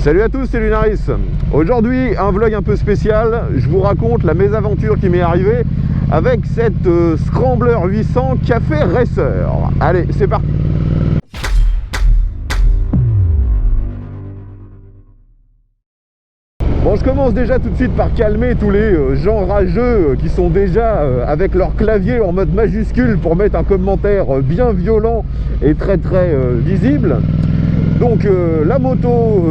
Salut à tous, c'est Lunaris. Aujourd'hui, un vlog un peu spécial. Je vous raconte la mésaventure qui m'est arrivée avec cette Scrambler 800 Café Racer. Allez, c'est parti. Bon, je commence déjà tout de suite par calmer tous les gens rageux qui sont déjà avec leur clavier en mode majuscule pour mettre un commentaire bien violent et très visible. Donc la moto,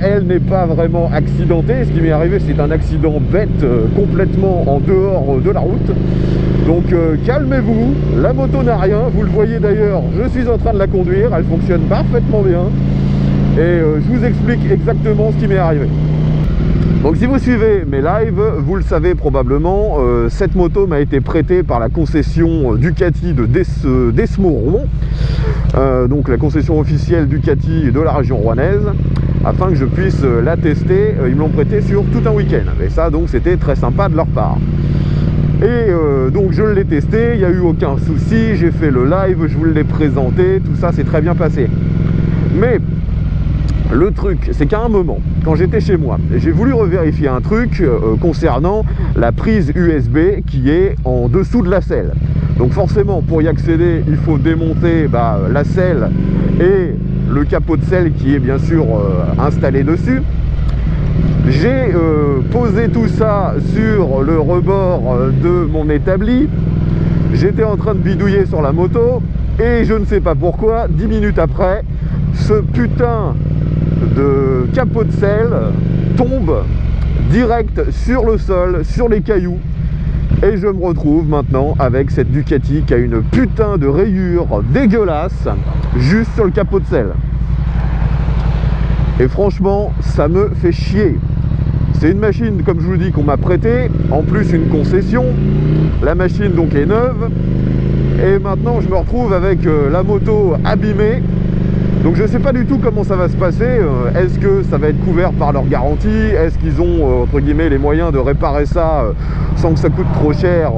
elle n'est pas vraiment accidentée. Ce qui m'est arrivé, c'est un accident bête, complètement en dehors de la route. Donc calmez-vous, la moto n'a rien. Vous le voyez d'ailleurs, je suis en train de la conduire. Elle fonctionne parfaitement bien. Et je vous explique exactement ce qui m'est arrivé. Donc si vous suivez mes lives, vous le savez probablement, cette moto m'a été prêtée par la concession Ducati de Desmo-Rouen, donc la concession officielle Ducati de la région rouennaise, afin que je puisse la tester. Ils me l'ont prêtée sur tout un week-end, et ça donc c'était très sympa de leur part. Et donc je l'ai testé, il n'y a eu aucun souci, j'ai fait le live, je vous l'ai présenté, tout ça s'est très bien passé. Mais le truc, c'est qu'à un moment, quand j'étais chez moi, j'ai voulu revérifier un truc concernant la prise USB qui est en dessous de la selle. Donc forcément, pour y accéder, il faut démonter la selle et le capot de selle qui est bien sûr installé dessus. J'ai posé tout ça sur le rebord de mon établi. J'étais en train de bidouiller sur la moto et je ne sais pas pourquoi, 10 minutes après, ce putain de capot de selle tombe direct sur le sol, sur les cailloux, et je me retrouve maintenant avec cette Ducati qui a une putain de rayure dégueulasse juste sur le capot de selle. Et franchement, ça me fait chier. C'est une machine, comme je vous dis, qu'on m'a prêtée, en plus une concession. La machine donc est neuve, et maintenant je me retrouve avec la moto abîmée. Donc je sais pas du tout comment ça va se passer. Est-ce que ça va être couvert par leur garantie? Est-ce qu'ils ont entre guillemets les moyens de réparer ça sans que ça coûte trop cher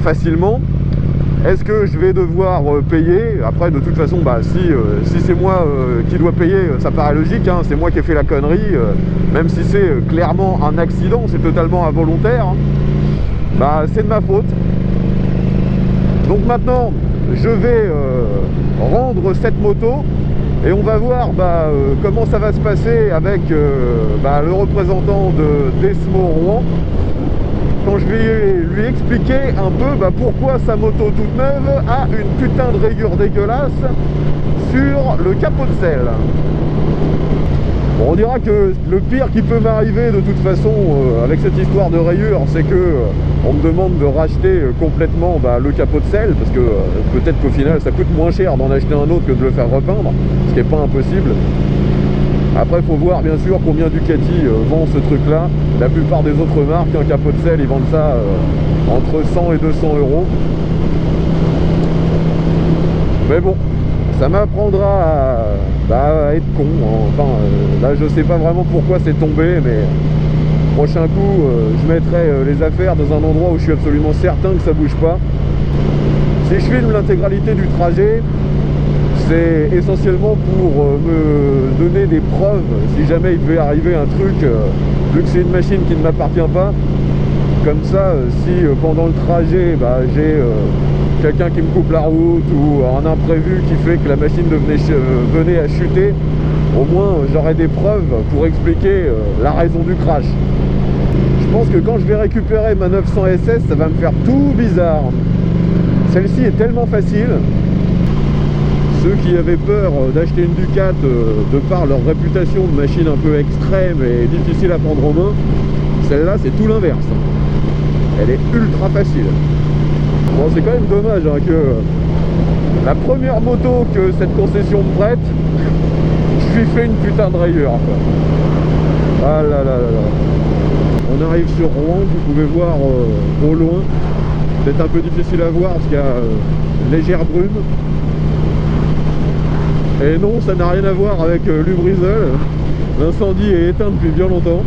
facilement? Est-ce que je vais devoir payer? Après de toute façon si c'est moi qui dois payer, ça paraît logique, hein, c'est moi qui ai fait la connerie, même si c'est clairement un accident, c'est totalement involontaire, hein. C'est de ma faute. Donc maintenant je vais rendre cette moto. Et on va voir comment ça va se passer avec le représentant de Desmo-Rouen, quand je vais lui expliquer un peu pourquoi sa moto toute neuve a une putain de rayure dégueulasse sur le capot de selle. Bon, on dira que le pire qui peut m'arriver de toute façon avec cette histoire de rayure, c'est que on me demande de racheter complètement le capot de selle, parce que peut-être qu'au final ça coûte moins cher d'en acheter un autre que de le faire repeindre, ce qui n'est pas impossible. Après il faut voir bien sûr combien Ducati vend ce truc là. La plupart des autres marques, un capot de selle, ils vendent ça entre 100 et 200 euros. Mais bon, ça m'apprendra à être con, hein. Là je sais pas vraiment pourquoi c'est tombé, mais prochain coup je mettrai les affaires dans un endroit où je suis absolument certain que ça bouge pas. Si je filme l'intégralité du trajet, c'est essentiellement pour me donner des preuves si jamais il devait arriver un truc, vu que c'est une machine qui ne m'appartient pas. Comme ça, si pendant le trajet j'ai quelqu'un qui me coupe la route ou un imprévu qui fait que la machine venait à chuter, au moins j'aurai des preuves pour expliquer la raison du crash. Je pense que quand je vais récupérer ma 900 SS, ça va me faire tout bizarre. Celle-ci est tellement facile. Ceux qui avaient peur d'acheter une Ducat de par leur réputation de machine un peu extrême et difficile à prendre en main, celle-là c'est tout l'inverse. Elle est ultra facile. Bon, c'est quand même dommage que la première moto que cette concession me prête, je lui fais une putain de rayure, quoi. Ah là là là là. On arrive sur Rouen, vous pouvez voir au loin. C'est un peu difficile à voir parce qu'il y a légère brume. Et non, ça n'a rien à voir avec Lubrizol. L'incendie est éteint depuis bien longtemps.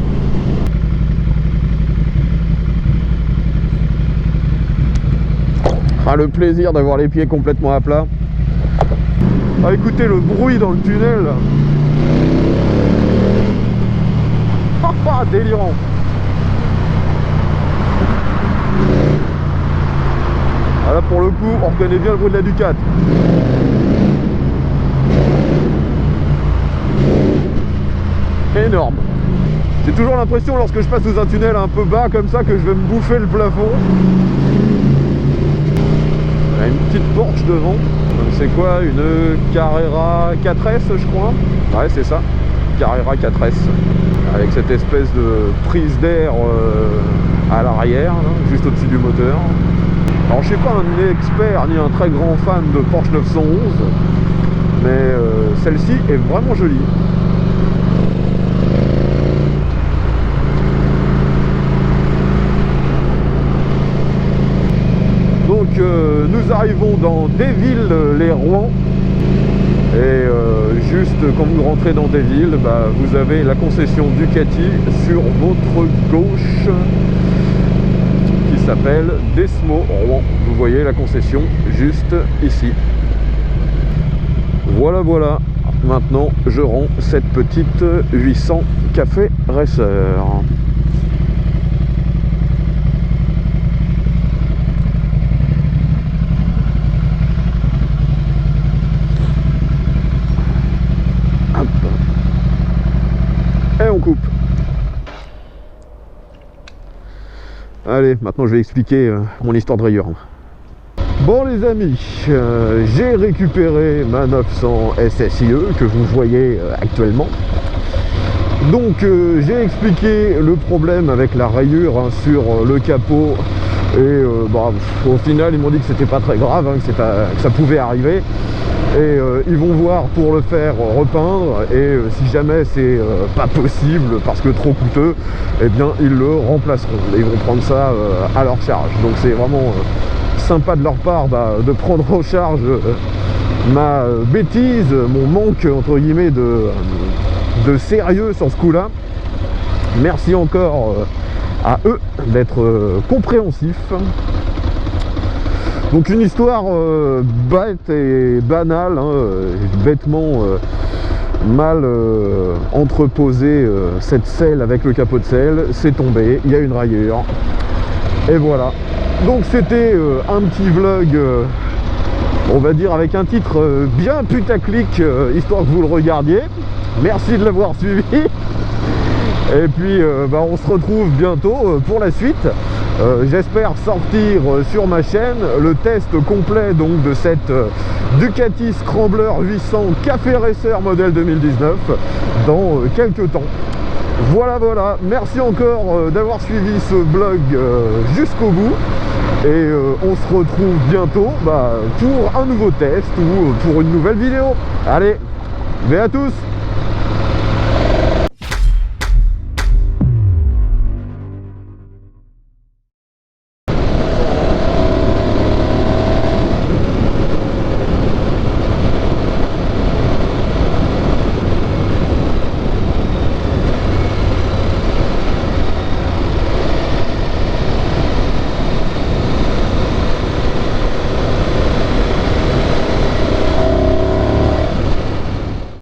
Ah, le plaisir d'avoir les pieds complètement à plat. Ah, écoutez le bruit dans le tunnel. délirant. Ah, là pour le coup on reconnaît bien le bruit de la Ducat. Énorme. J'ai toujours l'impression lorsque je passe sous un tunnel un peu bas comme ça que je vais me bouffer le plafond. Il y a une petite Porsche devant. C'est quoi? Une Carrera 4S je crois. Ouais c'est ça. Carrera 4S. Avec cette espèce de prise d'air à l'arrière, juste au-dessus du moteur. Alors je suis pas un expert ni un très grand fan de Porsche 911, mais celle-ci est vraiment jolie. Donc nous arrivons dans Déville-les-Rouen et juste quand vous rentrez dans Déville, bah, vous avez la concession Ducati sur votre gauche qui s'appelle Desmo Rouen. Vous voyez la concession juste ici. Voilà voilà, maintenant je rends cette petite 800 Café Racer. Et on coupe. Allez, maintenant je vais expliquer mon histoire de rayure. Bon les amis, j'ai récupéré ma 900 SSIE que vous voyez actuellement. Donc j'ai expliqué le problème avec la rayure sur le capot. Et bah, au final ils m'ont dit que c'était pas très grave, que ça pouvait arriver. Et ils vont voir pour le faire repeindre, et si jamais c'est pas possible parce que trop coûteux, eh bien ils le remplaceront, ils vont prendre ça à leur charge. Donc c'est vraiment sympa de leur part de prendre en charge ma bêtise, mon manque entre guillemets de sérieux sur ce coup là. Merci encore à eux d'être compréhensifs. Donc une histoire bête et banale, bêtement mal entreposée, cette selle avec le capot de selle, c'est tombé, il y a une rayure, et voilà. Donc c'était un petit vlog, on va dire avec un titre bien putaclic, histoire que vous le regardiez. Merci de l'avoir suivi. Et puis bah, on se retrouve bientôt pour la suite. J'espère sortir sur ma chaîne le test complet donc de cette Ducati Scrambler 800 Café Racer modèle 2019 dans quelques temps. Voilà voilà, merci encore d'avoir suivi ce vlog jusqu'au bout, et on se retrouve bientôt pour un nouveau test ou pour une nouvelle vidéo. Allez, à tous.